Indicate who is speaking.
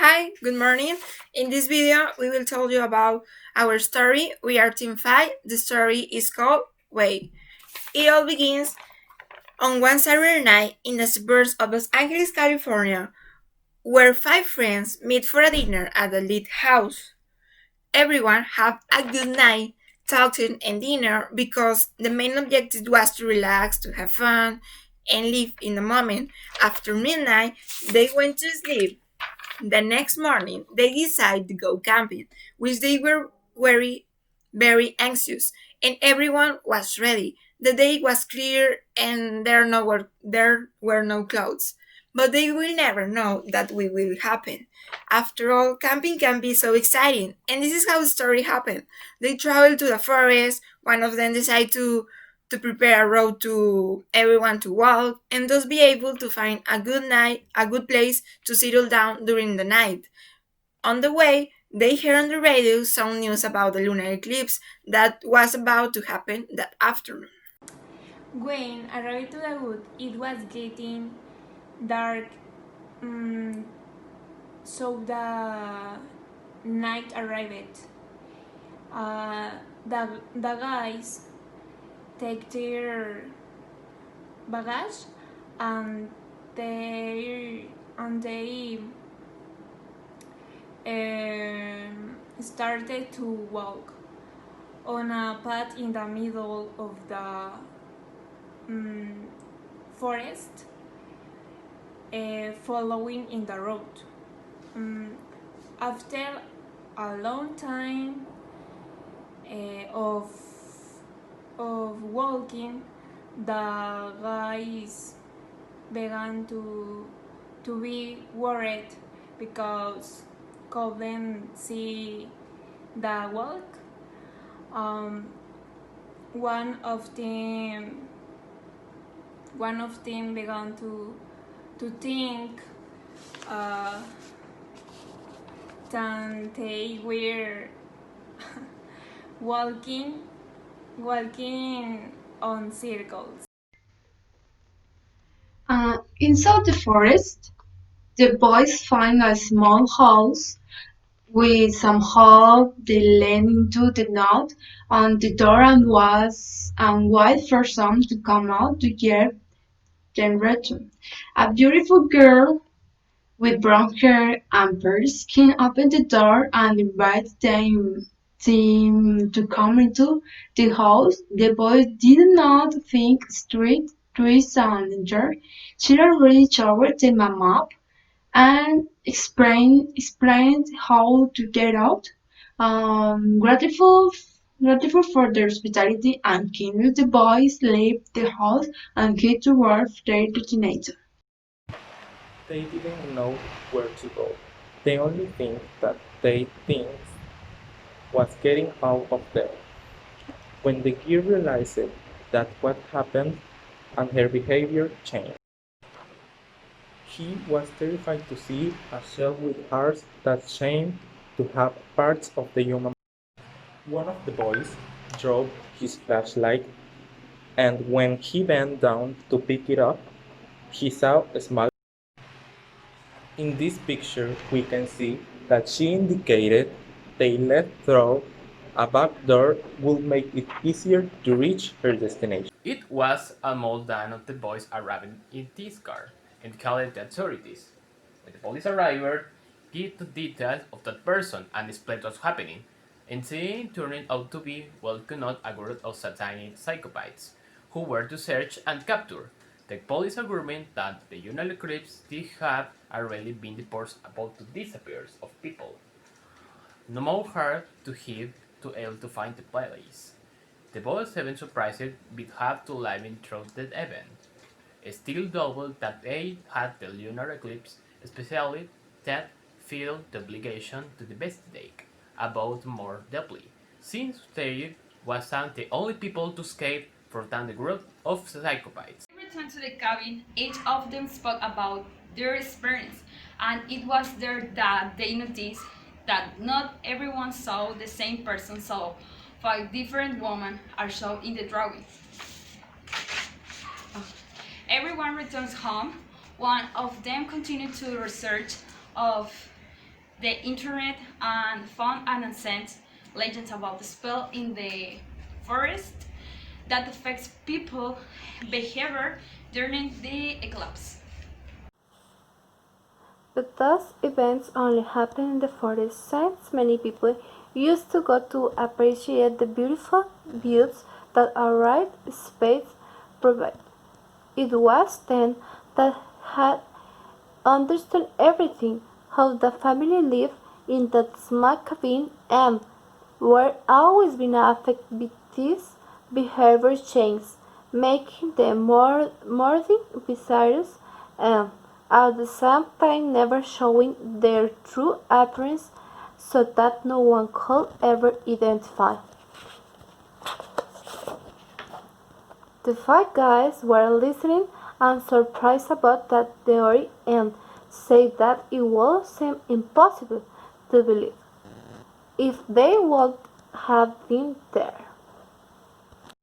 Speaker 1: Hi, good morning. In this video, we will tell you about our story. We are Team 5. The story is called Wait. It all begins on one Saturday night in the suburbs of Los Angeles, California, where five friends meet for a dinner at the Lit House. Everyone had a good night, talking and dinner because the main objective was to relax, to have fun, and live in the moment. After midnight, they went to sleep. The next morning, they decided to go camping, which they were very anxious, and everyone was ready. The day was clear, and there were no clouds. But they will never know that we will happen. After all, camping can be so exciting, and this is how the story happened. They traveled to the forest. One of them decided to prepare a road to everyone to walk and thus be able to find a good place to settle down during the night. On the way, they heard on the radio some news about the lunar eclipse that was about to happen that afternoon.
Speaker 2: When arrived to the wood, it was getting dark, mm, so the night arrived. Uh, the guys take their baggage and they started to walk on a path in the middle of the forest, following in the road. After a long time of walking, the guys began to be worried because couldn't see the walk. Um, one of them began to think that they were walking on circles.
Speaker 3: Inside the forest, the boys find a small house with some hole they led into the night, and the door and was and wait for some to come out to get them return. A beautiful girl with brown hair and pale skin opened the door and invited them to come into the house. The boys did not think straight, twist and enter. She already showed them a map and explained how to get out. Grateful for their hospitality and kindness, the boys left the house and headed towards their destination.
Speaker 4: They didn't know where to go. The only thing that they think was getting out of there. When the girl realized that what happened and her behavior changed. He was terrified to see a shell with hearts that seemed to have parts of the human. One of the boys drove his flashlight, and when he bent down to pick it up, he saw a small. In this picture, we can see that she indicated they left through a back door would make it easier to reach her destination.
Speaker 5: It was almost done of the boys arriving in this car and called the authorities. When the police arrived, give the details of that person and explained what's happening. And it turned out to be well not a group of satanic psychopaths who were to search and capture. The police agreement that the lunar eclipse did have already been reports about the disappearance of people. No more hard to hit to able to find the place. The boys even surprised but had to live through the event. Still double that they had the lunar eclipse, especially that feel the obligation to investigate about more deeply, since they wasn't the only people to escape from the group of psychopaths.
Speaker 6: They returned to the cabin. Each of them spoke about their experience, and it was there that they noticed that not everyone saw the same person. So, five different women are shown in the drawing. Everyone returns home. One of them continued to research of the internet and found an ancient legends about the spell in the forest that affects people behavior during the eclipse.
Speaker 7: But those events only happen in the forest, since many people used to go to appreciate the beautiful views that a right space provided. It was then that had understood everything, how the family lived in that small cabin and were always being affected by these behavior changes, making them more visitors and at the same time never showing their true appearance so that no one could ever identify. The five guys were listening and surprised about that theory and said that it would seem impossible to believe if they would have been there.